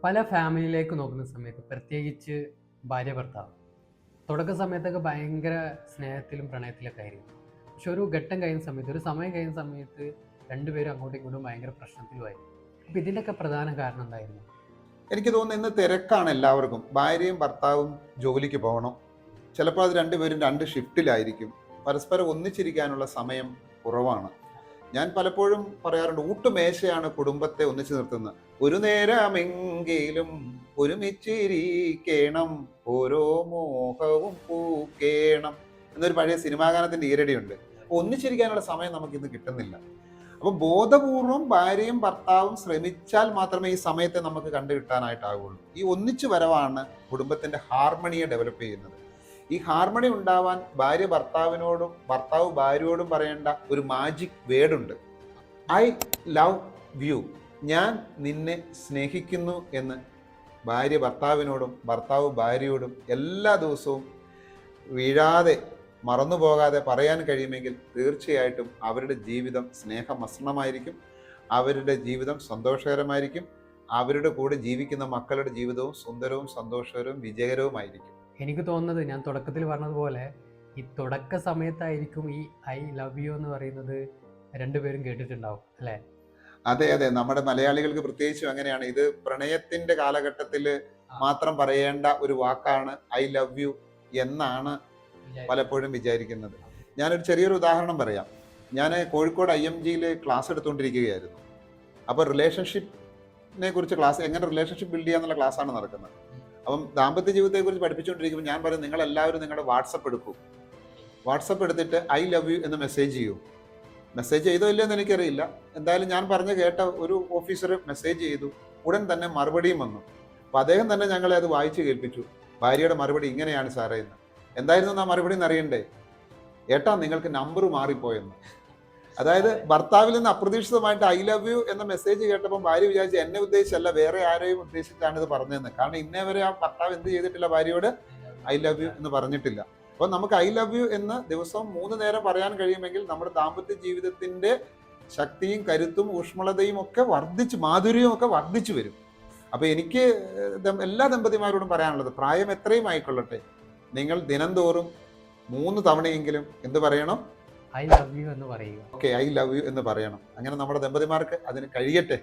പല ഫാമിലിയിലേക്ക് നോക്കുന്ന സമയത്ത് പ്രത്യേകിച്ച് ഭാര്യ ഭർത്താവ് തുടക്ക സമയത്തൊക്കെ ഭയങ്കര സ്നേഹത്തിലും പ്രണയത്തിലൊക്കെ ആയിരിക്കും. പക്ഷെ ഒരു ഘട്ടം കഴിയുന്ന സമയത്ത്, ഒരു സമയം കഴിയുന്ന സമയത്ത് രണ്ടുപേരും അങ്ങോട്ടും ഇങ്ങോട്ടും ഭയങ്കര പ്രശ്നത്തിലുമായിരുന്നു. അപ്പം ഇതിൻ്റെയൊക്കെ പ്രധാന കാരണം എന്തായിരുന്നു? എനിക്ക് തോന്നുന്നു ഇന്ന് തിരക്കാണ് എല്ലാവർക്കും. ഭാര്യയും ഭർത്താവും ജോലിക്ക് പോകണം. ചിലപ്പോൾ അത് രണ്ടുപേരും രണ്ട് ഷിഫ്റ്റിലായിരിക്കും. പരസ്പരം ഒന്നിച്ചിരിക്കാനുള്ള സമയം കുറവാണ്. ഞാൻ പലപ്പോഴും പറയാറുണ്ട്, ഊട്ടുമേശയാണ് കുടുംബത്തെ ഒന്നിച്ചു നിർത്തുന്നത്. ഒരു നേരമെങ്കിലും ഒരുമിച്ചിരിക്കണം, ഓരോ മോഹവും പൂക്കേണം എന്നൊരു പഴയ സിനിമാ ഗാനത്തിന്റെ ഈരടിയുണ്ട്. ഒന്നിച്ചിരിക്കാനുള്ള സമയം നമുക്ക് ഇന്ന് കിട്ടുന്നില്ല. അപ്പൊ ബോധപൂർവം ഭാര്യയും ഭർത്താവും ശ്രമിച്ചാൽ മാത്രമേ ഈ സമയത്തെ നമുക്ക് കണ്ടു കിട്ടാനായിട്ടാവുള്ളൂ. ഈ ഒന്നിച്ചു വരവാണ് കുടുംബത്തിന്റെ ഹാർമണിയെ ഡെവലപ്പ് ചെയ്യുന്നത്. ഈ ഹാർമണി ഉണ്ടാവാൻ ഭാര്യ ഭർത്താവിനോടും ഭർത്താവ് ഭാര്യയോടും പറയേണ്ട ഒരു മാജിക് വേർഡുണ്ട്. I love you. ഞാൻ നിന്നെ സ്നേഹിക്കുന്നു എന്ന് ഭാര്യ ഭർത്താവിനോടും ഭർത്താവ് ഭാര്യയോടും എല്ലാ ദിവസവും വീഴാതെ മറന്നു പോകാതെ പറയാൻ കഴിയുമെങ്കിൽ തീർച്ചയായിട്ടും അവരുടെ ജീവിതം സ്നേഹമസൃണമായിരിക്കും, അവരുടെ ജീവിതം സന്തോഷകരമായിരിക്കും, അവരുടെ കൂടെ ജീവിക്കുന്ന മക്കളുടെ ജീവിതവും സുന്ദരവും സന്തോഷകരവും വിജയകരവുമായിരിക്കും. എനിക്ക് തോന്നുന്നത്, ഞാൻ തുടക്കത്തിൽ പറഞ്ഞതുപോലെ, ഈ തുടക്ക സമയത്തായിരിക്കും ഈ ഐ ലവ് യു എന്ന് പറയുന്നത് രണ്ടുപേരും കേട്ടിട്ടുണ്ടാവും അല്ലേ? അതെ അതെ, നമ്മുടെ മലയാളികൾക്ക് പ്രത്യേകിച്ചും അങ്ങനെയാണ്. ഇത് പ്രണയത്തിന്റെ കാലഘട്ടത്തിൽ മാത്രം പറയേണ്ട ഒരു വാക്കാണ് ഐ ലവ് യു എന്നാണ് പലപ്പോഴും വിചാരിക്കുന്നത്. ഞാനൊരു ചെറിയൊരു ഉദാഹരണം പറയാം. ഞാൻ കോഴിക്കോട് IMGയിൽ ക്ലാസ് എടുത്തുകൊണ്ടിരിക്കുകയായിരുന്നു. അപ്പോൾ റിലേഷൻഷിപ്പിനെ കുറിച്ച് ക്ലാസ്, എങ്ങനെ റിലേഷൻഷിപ്പ് ബിൽഡ് ചെയ്യാന്നുള്ള ക്ലാസ്സാണ് നടക്കുന്നത്. അപ്പം ദാമ്പത്യ ജീവിതത്തെക്കുറിച്ച് പഠിപ്പിച്ചുകൊണ്ടിരിക്കുമ്പോൾ ഞാൻ പറയും, നിങ്ങളെല്ലാവരും നിങ്ങളുടെ വാട്സപ്പ് എടുക്കൂ. വാട്സപ്പ് എടുത്തിട്ട് ഐ ലവ് യു എന്ന് മെസ്സേജ് ചെയ്യൂ. മെസ്സേജ് ചെയ്തോ ഇല്ലെന്ന് എനിക്കറിയില്ല. എന്തായാലും ഞാൻ പറഞ്ഞു കേട്ട ഒരു ഓഫീസർ മെസ്സേജ് ചെയ്തു. ഉടൻ തന്നെ മറുപടിയും വന്നു. അപ്പം അദ്ദേഹം തന്നെ ഞങ്ങളെ അത് വായിച്ച് കേൾപ്പിച്ചു. ഭാര്യയുടെ മറുപടി ഇങ്ങനെയാണ് സാറേ എന്ന്. എന്തായിരുന്നു ആ മറുപടി എന്നറിയണ്ടേ? ഏട്ടാ, നിങ്ങൾക്ക് നമ്പർ മാറിപ്പോയെന്ന്. അതായത് ഭർത്താവിൽ നിന്ന് അപ്രതീക്ഷിതമായിട്ട് ഐ ലവ് യു എന്ന മെസ്സേജ് കേട്ടപ്പോൾ ഭാര്യ വിചാരിച്ചു എന്നെ ഉദ്ദേശിച്ചല്ല, വേറെ ആരെയും ഉദ്ദേശിച്ചാണ് ഇത് പറഞ്ഞതെന്ന്. കാരണം ഇന്നേ വരെ ആ ഭർത്താവ് എന്ത് ചെയ്തിട്ടില്ല, ഭാര്യയോട് ഐ ലവ് യു എന്ന് പറഞ്ഞിട്ടില്ല. അപ്പോൾ നമുക്ക് ഐ ലവ് യു എന്ന് ദിവസവും 3 നേരം പറയാൻ കഴിയുമെങ്കിൽ നമ്മുടെ ദാമ്പത്യ ജീവിതത്തിന്റെ ശക്തിയും കരുത്തും ഊഷ്മളതയും ഒക്കെ വർദ്ധിച്ച്, മാധുര്യവും ഒക്കെ വർദ്ധിച്ചു വരും. അപ്പൊ എനിക്ക് എല്ലാ ദമ്പതിമാരോടും പറയാനുള്ളത്, പ്രായം എത്രയും ആയിക്കൊള്ളട്ടെ, നിങ്ങൾ ദിനംതോറും 3 തവണയെങ്കിലും എന്ത് പറയണം? ഐ ലവ് യു എന്ന് പറയുക. ഓക്കെ, ഐ ലവ് യു എന്ന് പറയണം. അങ്ങനെ നമ്മുടെ ദമ്പതിമാർക്ക് അതിന് കഴിയട്ടെ.